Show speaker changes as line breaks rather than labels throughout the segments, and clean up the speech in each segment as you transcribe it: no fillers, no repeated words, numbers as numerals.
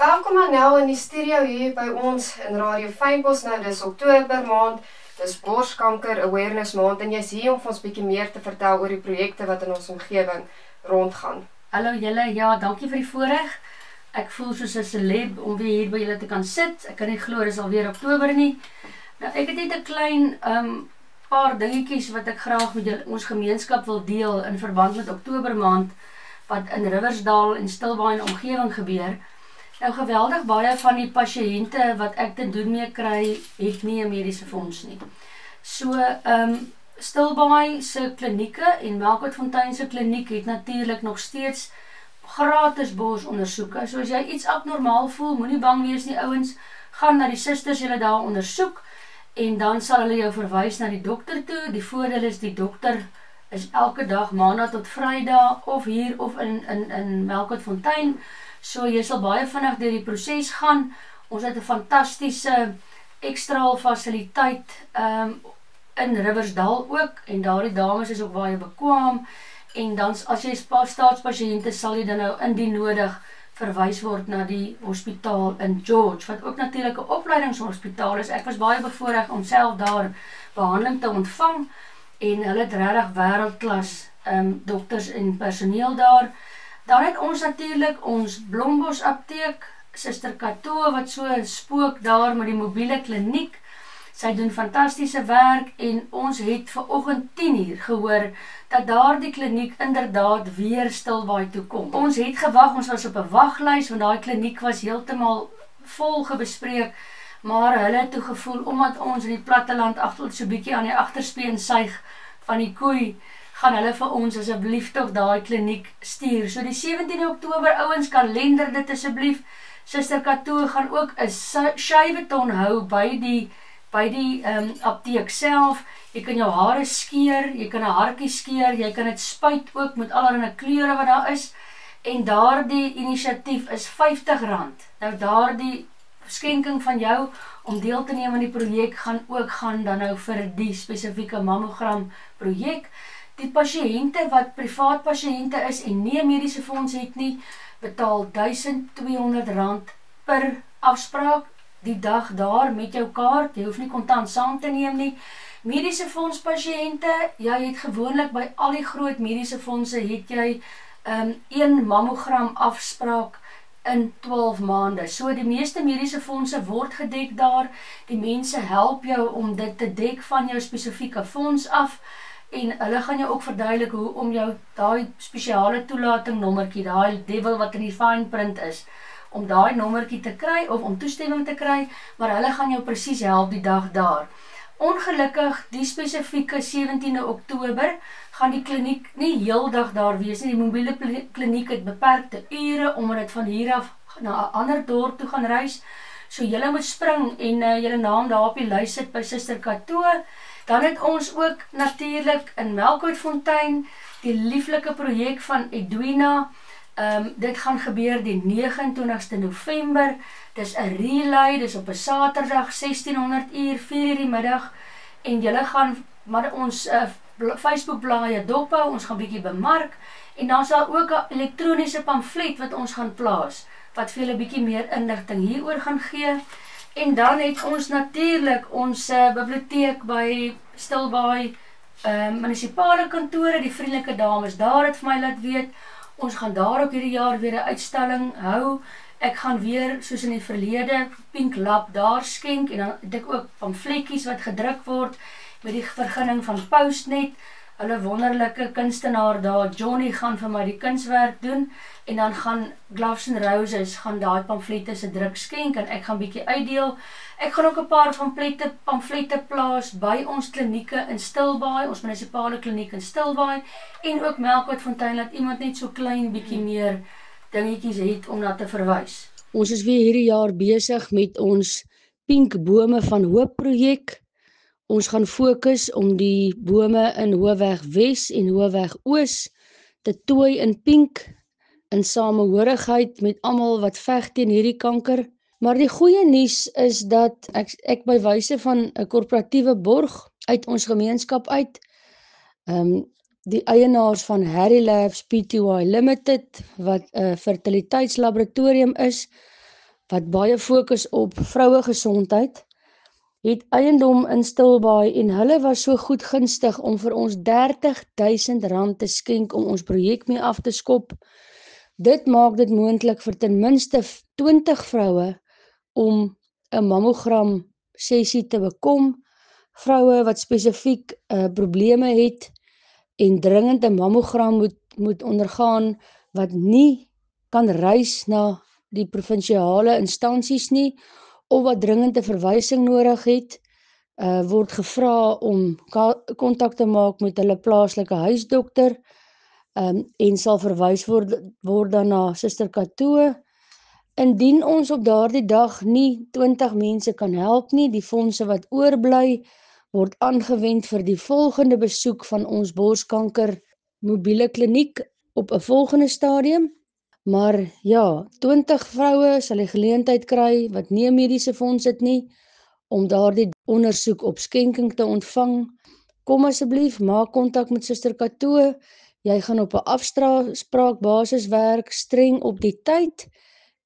Welkom aan nou in die studio hier by ons in Radio Fynbos. Nou, dis Oktober maand, dis borskanker awareness maand en jy's hier om ons bietjie meer te vertel oor die projekte wat in ons omgewing rondgaan.
Hallo julle, ja, dankie vir die voorreg. Ek voel soos 'n celeb om weer hier by julle te kan sit. Ek kan nie glo dis alweer Oktober nie. Nou, ek het net 'n klein paar dingetjies wat ek graag met julle, ons gemeenskap wil deel in verband met Oktober maand wat in Riversdal en Stilbaai en omgewing gebeur. Nou geweldig baie van die pasiënte wat ek te doen mee kry, het nie 'n mediese fonds nie. So, Stilbaai se klinieke en Melkwoudfontein se kliniek het natuurlik nog steeds gratis borsondersoeke. So as jy iets abnormaal voel, moenie bang wees nie ouens, gaan na die susters julle daar ondersoek en dan sal hulle jou verwys na die dokter toe. Die voordeel is die dokter is elke dag maandag tot Vrydag of hier of in Melkwoudfontein. So jy sal baie vinnig deur die proses gaan. Ons het 'n fantastiese ekstraal fasiliteit in Riversdal ook en daardie dames is ook baie bekwaam en dan as jy staatspasiënte sal jy dan nou indien nodig verwys word na die hospitaal in George wat ook natuurlik 'n opleidingshospitaal is. Ek was baie bevoorreg om self daar behandeling te ontvang en hulle het regtig wêreldklas dokters en personeel daar. Dan het ons natuurlik ons Blombos apteek, Suster Kato wat so spook daar met die mobiele kliniek. Sy doen fantastiese werk en ons het vanoggend 10:00 gehoor dat daardie kliniek inderdaad weer Stilbaai toe kom. Ons het gewag, ons was op 'n waglys want daai kliniek was heeltemal vol gebespreek, maar hulle het toe gevoel omdat ons in die platteland agter so 'n bietjie aan die agterspeen suig van die koei, gaan hulle vir ons asseblief tog daai kliniek stuur. So die 17 Oktober ouens, kalender dit asseblief. Suster Kato gaan ook 'n skyweton hou by die apteek self. Jy kan jou hare skeer, jy kan 'n hartjie skeer, jy kan dit spuit ook met allerlei kleure wat daar is. En daardie inisiatief is R50. Nou daardie skenking van jou om deel te neem aan die projek gaan dan nou vir die spesifieke mammogram projek. Die pasiënte wat privaat pasiënte is en nie 'n mediese fonds het nie, betaal R1200 per afspraak die dag daar met jou kaart. Jy hoef nie kontant saam te neem nie. Mediese fonds pasiënte, jy het gewoonlik by al die groot mediese fondse het jy 1 mammogram afspraak in 12 maande. So die meeste mediese fondse word gedek daar. Die mense help jou om dit te dek van jou spesifieke fonds af. En hulle gaan jou ook verduidelik hoe om jou daai spesiale toelating nommertjie, daai devil wat in die fine print is, om daai nommertjie te kry of om toestemming te kry, maar hulle gaan jou presies help die dag daar. Ongelukkig die spesifieke 17 Oktober gaan die kliniek nie heeldag daar wees nie. Die mobiele kliniek het beperkte ure omdat dit van hier af na 'n ander dorp toe gaan reis. So julle moet spring en julle naam daar op die lys sit by Suster Kato. Dan het ons ook natuurlik in Melkwoudfontein die lieflike projek van Edwina. Dit gaan gebeur die 29ste November. Dis 'n relay, dis op 'n Saterdag 1600 uur, 4:00 die middag. En julle gaan maar ons Facebook blaaie dophou, ons gaan bietjie bemark en dan sal ook 'n elektroniese pamflet wat ons gaan plaas wat vir julle bietjie meer inligting hieroor gaan gee. En dan het ons natuurlik ons biblioteek by Stilbaai munisipale kantore, die vriendelike dames daar het vir my laat weet, ons gaan daar ook hierdie jaar weer 'n uitstalling hou. Ek gaan weer, soos in die verlede, Pink Lab daar skenk en dan het ek ook pamfletjies wat gedruk word met die vergunning van Postnet. Hulle wonderlike kunstenaar daar, Johnny, gaan vir my die kunswerk doen en dan gaan Gloves and Roses gaan daai pamflette se druk skenk en ek gaan bietjie uitdeel. Ek gaan ook 'n paar pamflette plaas by ons klinieke in Stilbaai, ons munisipale kliniek in Stilbaai en ook Melkwoudfontein, laat iemand net so klein bietjie meer dingetjies het om na te verwys. Ons is weer hierdie jaar besig met ons Pink Bome van Hoop projek. Ons gaan fokus om die bome in Hoofweg Wes en Hoofweg Oos te tooi in pink, in samehorigheid met almal wat veg teen hierdie kanker. Maar die goeie nuus is dat ek by wyse van 'n korporatiewe borg uit ons gemeenskap uit, die eienaars van Harry Labs Pty Limited, wat 'n fertiliteitslaboratorium is,
wat baie fokus op vrouegesondheid, het eiendom in Stilbaai en hulle was so goedgunstig om vir ons R30.000 te skenk om ons projek mee af te skop. Dit maak dit moontlik vir ten minste 20 vroue om 'n mammogram sessie te bekom. Vroue wat spesifiek probleme het en dringend 'n mammogram moet ondergaan, wat nie kan reis na die provinsiale instansies nie, of wat dringend 'n verwysing nodig het, word gevra om kontak te maak met hulle plaaslike huisdokter, en sal verwys word dan na Suster Katoo. Indien ons op daardie dag nie 20 mense kan help nie, die fondse wat oorbly, word aangewend vir die volgende besoek van ons borskanker mobiele kliniek op 'n volgende stadium. Maar ja, 20 vroue sal die geleentheid kry wat nie 'n mediese fonds het nie, om daardie ondersoek op skenking te ontvang. Kom asseblief, maak kontak met Suster Katoo. Jy gaan op 'n afspraakbasis werk, streng op die tyd,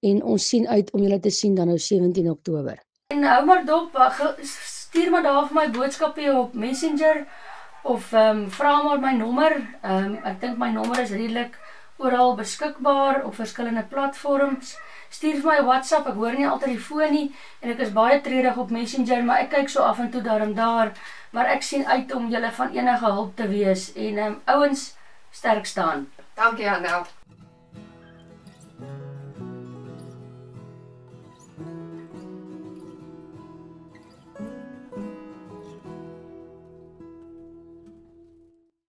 en ons sien uit om julle te sien dan nou 17 Oktober.
En hou maar dop, stuur maar daar vir my boodskapie op Messenger, of vra maar my nommer. Ek dink my nommer is redelik oral beskikbaar op verskillende platforms. Stuur vir my WhatsApp, ek hoor nie altyd die foon nie, en ek is baie treurig op Messenger, maar ek kyk so af en toe daar, maar ek sien uit om julle van enige hulp te wees, en ouens, sterk staan.
Dankie Annel.